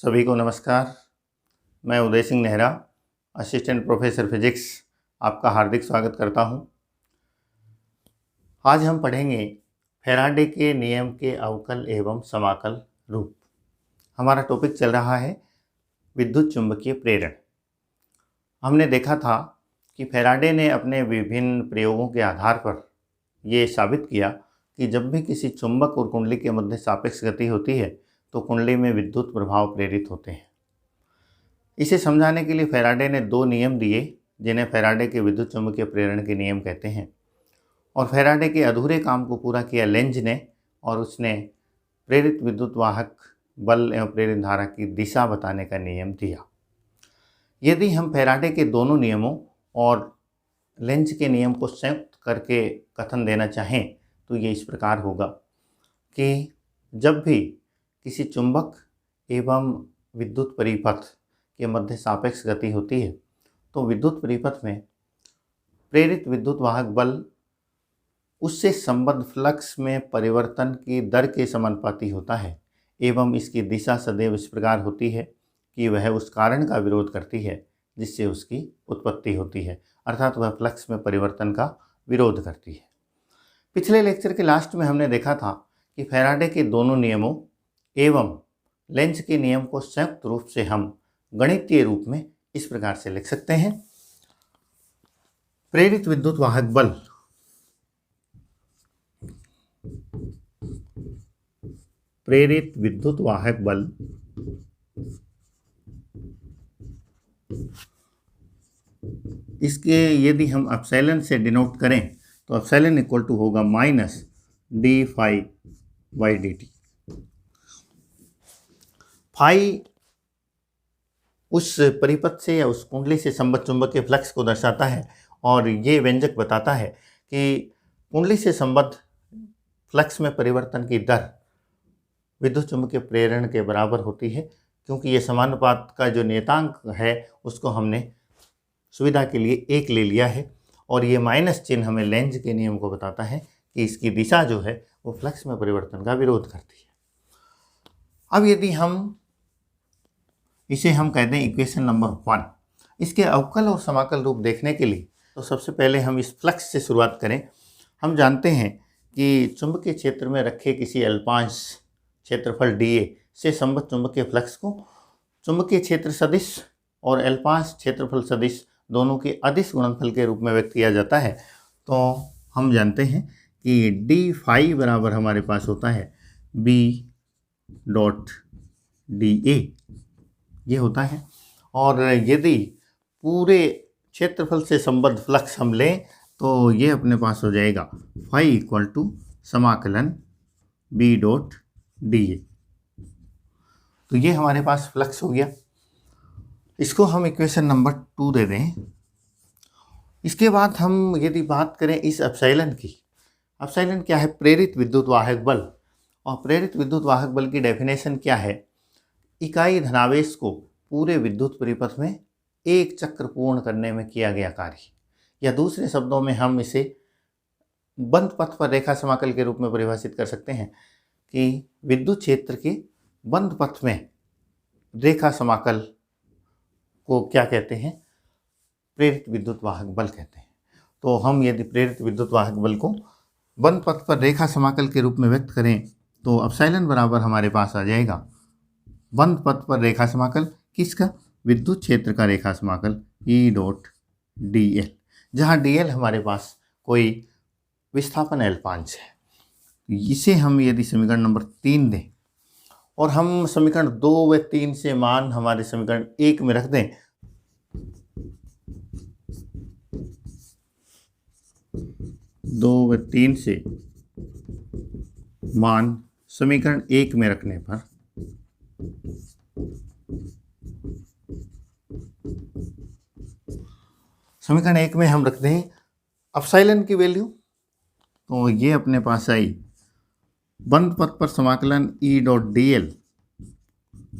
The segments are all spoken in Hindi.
सभी को नमस्कार। मैं Uday Singh Nehra, assistant professor physics, आपका हार्दिक स्वागत करता हूं। आज हम पढ़ेंगे फैराडे के नियम के अवकल एवं समाकल रूप। हमारा टॉपिक चल रहा है विद्युत चुंबकीय प्रेरण। हमने देखा था कि फैराडे ने अपने विभिन्न प्रयोगों के आधार पर ये साबित किया कि जब भी किसी चुंबक और कुंडली के मध्य सापेक्ष गति होती है तो कुंडली में विद्युत प्रभाव प्रेरित होते हैं। इसे समझाने के लिए फैराडे ने दो नियम दिए जिन्हें फैराडे के विद्युत चुंबकीय प्रेरण के नियम कहते हैं। और फैराडे के अधूरे काम को पूरा किया लेंज ने, और उसने प्रेरित विद्युत वाहक बल एवं प्रेरित धारा की दिशा बताने का नियम दिया। यदि हम फैराडे के दोनों नियमों और लेंज के नियम को संयुक्त करके कथन देना चाहें तो ये इस प्रकार होगा कि जब भी किसी चुंबक एवं विद्युत परिपथ के मध्य सापेक्ष गति होती है तो विद्युत परिपथ में प्रेरित विद्युत वाहक बल उससे संबद्ध फ्लक्स में परिवर्तन की दर के समानुपाती होता है एवं इसकी दिशा सदैव इस प्रकार होती है कि वह उस कारण का विरोध करती है जिससे उसकी उत्पत्ति होती है, अर्थात वह फ्लक्स में परिवर्तन का विरोध करती है। पिछले लेक्चर के लास्ट में हमने देखा था कि फैराडे के दोनों नियमों एवं लेंज के नियम को संयुक्त रूप से हम गणितीय रूप में इस प्रकार से लिख सकते हैं। प्रेरित विद्युत वाहक बल इसके यदि हम एप्सिलॉन से डिनोट करें तो एप्सिलॉन इक्वल टू होगा minus D phi by D T. Phi उस परिपथ से या उस कुंडली से संबद्ध चुंबकीय फ्लक्स को दर्शाता है और ये व्यंजक बताता है कि कुंडली से संबद्ध फ्लक्स में परिवर्तन की दर विद्युत चुंबकीय प्रेरण के बराबर होती है। क्योंकि ये समानुपात का जो नियतांक है उसको हमने सुविधा के लिए 1 ले लिया है और ये माइनस चिन्ह हमें लेंज के नियम को बताता है कि इसकी दिशा जो है वो फ्लक्स में परिवर्तन का विरोध करती है। अब यदि हम इसे कहते हैं इक्वेशन नंबर 1, इसके अवकल और समाकल रूप देखने के लिए तो सबसे पहले हम इस फ्लक्स से शुरुआत करें। हम जानते हैं कि चुंबकीय क्षेत्र में रखे किसी अल्पांश क्षेत्रफल dA से संबद्ध चुंबकीय फ्लक्स को चुंबकीय क्षेत्र सदिश और अल्पांश क्षेत्रफल सदिश दोनों के अदिश गुणनफल के रूप में व्यक्त किया जाता है। तो हम जानते हैं कि डी फाई बराबर हमारे पास होता है B डॉट dA, ये होता है। और यदि पूरे क्षेत्रफल से संबद्ध फ्लक्स हम लें तो ये अपने पास हो जाएगा फाई इक्वल टू समाकलन B डॉट dA। तो ये हमारे पास फ्लक्स हो गया। इसको हम इक्वेशन नंबर 2 दे दें। इसके बाद हम यदि बात करें इस एप्सिलॉन की, एप्सिलॉन क्या है? प्रेरित विद्युत वाहक बल। और प्रेरित विद्युत वाहक बल की डेफिनेशन क्या है? इकाई धनावेश को पूरे विद्युत परिपथ में एक चक्र पूर्ण करने में किया गया कार्य, या दूसरे शब्दों में हम इसे बंद पथ पर रेखा समाकल के रूप में परिभाषित कर सकते हैं कि विद्युत क्षेत्र के बंद पथ में रेखा समाकल को क्या कहते हैं? प्रेरित विद्युत वाहक बल कहते हैं। तो हम यदि प्रेरित विद्युत वाहक बल को बंद पथ पर रेखा समाकल के रूप में व्यक्त करें तो एप्सिलॉन बराबर हमारे पास आ जाएगा बंद पथ पर रेखा समाकल किसका? विद्युत क्षेत्र का रेखा समाकल E डॉट dl, जहाँ dl हमारे पास कोई विस्थापन अल्पांश है। इसे हम यदि समीकरण नंबर 3 दें और हम समीकरण 2 व 3 से मान हमारे समीकरण 1 में रख दें, दो व 3 से मान समीकरण 1 में रखने पर समीकरण 1 में हम रखते हैं एप्सिलॉन की वैल्यू, तो ये अपने पास आई बंद पथ पर समाकलन E dot dl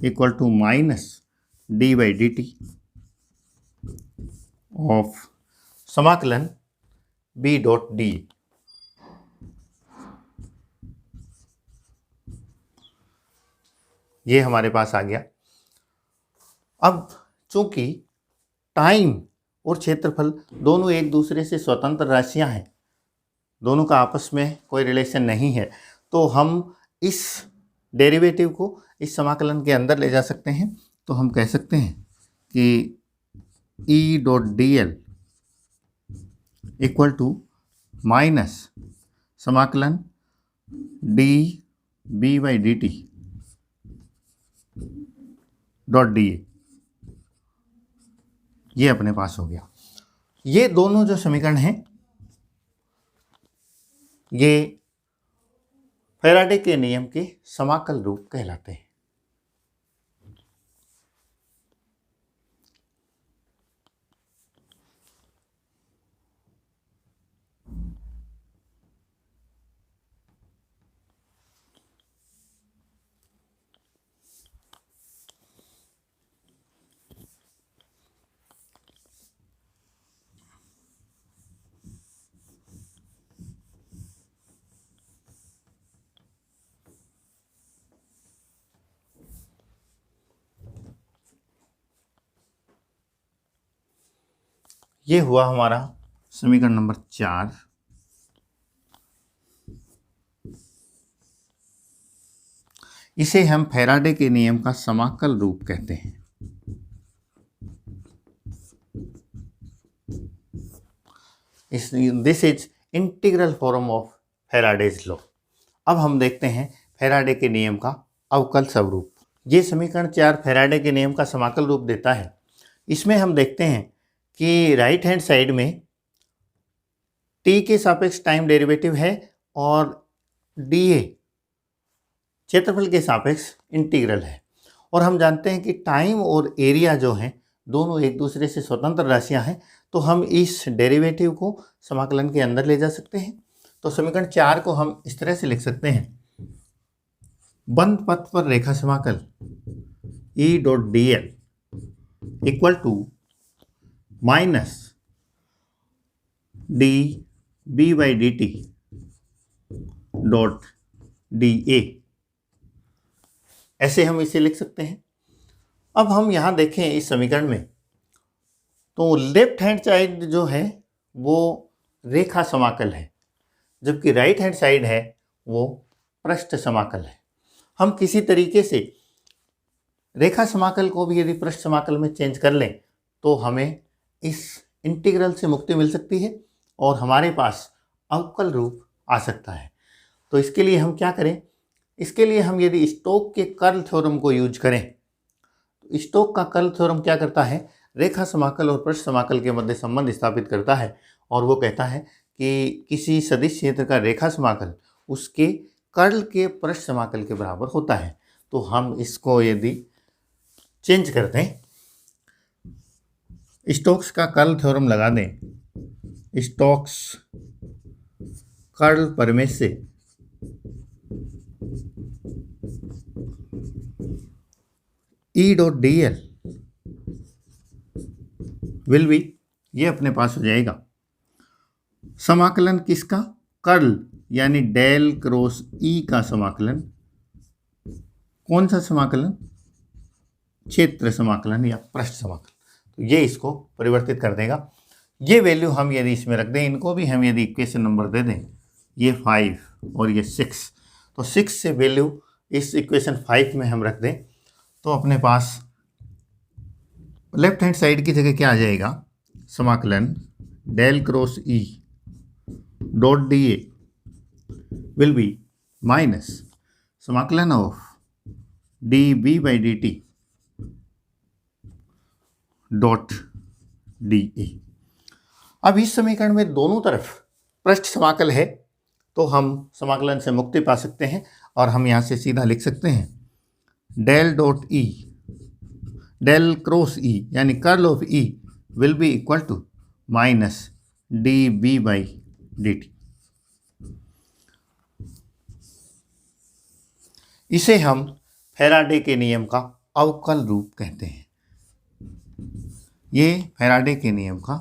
equal to minus D by D T of समाकलन B डॉट D। ये हमारे पास आ गया। अब चूंकि टाइम और क्षेत्रफल दोनों एक दूसरे से स्वतंत्र राशियां हैं, दोनों का आपस में कोई रिलेशन नहीं है, तो हम इस डेरिवेटिव को इस समाकलन के अंदर ले जा सकते हैं। तो हम कह सकते हैं कि E dot D L equal to minus समाकलन D B by D T dot D A, ये अपने पास हो गया। ये दोनों जो समीकरण हैं ये फैराडे के नियम के समाकल रूप कहलाते हैं। ये हुआ हमारा समीकरण नंबर 4। इसे हम फैराडे के नियम का समाकल रूप कहते हैं। This is integral form of Faraday's law. अब हम देखते हैं फैराडे के नियम का अवकल स्वरूप। ये समीकरण 4 फैराडे के नियम का समाकल रूप देता है। इसमें हम देखते हैं कि राइट हैंड साइड में t के सापेक्ष टाइम डेरिवेटिव है और dA क्षेत्रफल के सापेक्ष इंटीग्रल है। और हम जानते हैं कि टाइम और एरिया जो हैं दोनों एक दूसरे से स्वतंत्र राशियां हैं, तो हम इस डेरिवेटिव को समाकलन के अंदर ले जा सकते हैं। तो समीकरण 4 को हम इस तरह से लिख सकते हैं, बंद पथ पर रेखा समाकल E dot D L equal to minus D B by D T dot D A, ऐसे हम इसे लिख सकते हैं। अब हम यहाँ देखें इस समीकरण में, तो लेफ्ट हैंड साइड जो है वो रेखा समाकल है, जबकि राइट हैंड साइड है वो पृष्ठ समाकल है। हम किसी तरीके से रेखा समाकल को भी यदि पृष्ठ समाकल में चेंज कर लें तो हमें इस इंटीग्रल से मुक्ति मिल सकती है और हमारे पास अवकल रूप आ सकता है। तो इसके लिए हम क्या करें, इसके लिए हम यदि स्टोक के कर्ल थ्योरम को यूज करें, तो स्टोक का कर्ल थ्योरम क्या करता है, रेखा समाकल और पृष्ठ समाकल के मध्य संबंध स्थापित करता है और वो कहता है कि किसी सदिश क्षेत्र का रेखा समाकल उसके कर्ल के पृष्ठ समाकल के बराबर होता है। तो हम इसको यदि चेंज कर दें, स्टोक्स का कर्ल थ्योरम लगा दें, स्टोक्स कर्ल प्रमेय से E dot D L will be, ये अपने पास हो जाएगा समाकलन किसका, कर्ल यानी डेल क्रॉस E का समाकलन। कौन सा समाकलन, क्षेत्र समाकलन या पृष्ठ समाकलन। तो ये इसको परिवर्तित कर देगा। ये वैल्यू हम यदि इसमें रख दें, इनको भी हम यदि इक्वेशन नंबर दे दें, ये 5 और ये 6, तो 6 से वैल्यू इस इक्वेशन 5 में हम रख दें तो अपने पास लेफ्ट हैंड साइड की जगह क्या आ जाएगा, समाकलन del cross E dot D A will be minus समाकलन of D B by D T dot D A. अब इस समीकरण में दोनों तरफ पृष्ठ समाकल है तो हम समाकलन से मुक्ति पा सकते हैं और हम यहाँ से सीधा लिख सकते हैं del dot E, del cross E यानी curl of E will be equal to minus D B by D T. इसे हम फैराडे के नियम का अवकल रूप कहते हैं। ये फैराडे के नियम का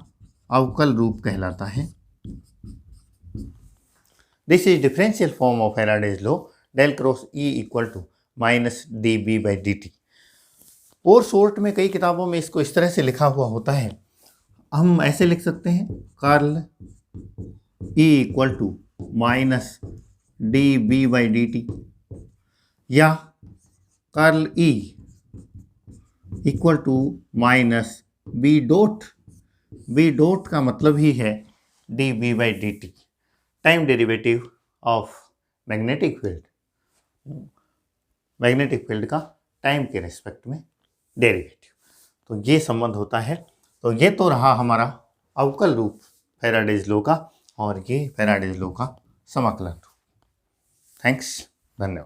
अवकल रूप कहलाता है। This is differential form of Faraday's law, del cross E equal to minus D B by D T. और शॉर्ट में कई किताबों में इसको इस तरह से लिखा हुआ होता है, हम ऐसे लिख सकते हैं, curl E equal to minus D B by D T, या curl E equal to minus B dot, B dot का मतलब ही है D B by D T, time derivative of magnetic field, magnetic field का टाइम के रेस्पेक्ट में डेरिवेटिव। तो ये संबंध होता है। तो ये तो रहा हमारा अवकल रूप फैराडेज लॉ का, और ये फैराडेज लॉ का समाकलन रूप। थैंक्स, धन्यवाद।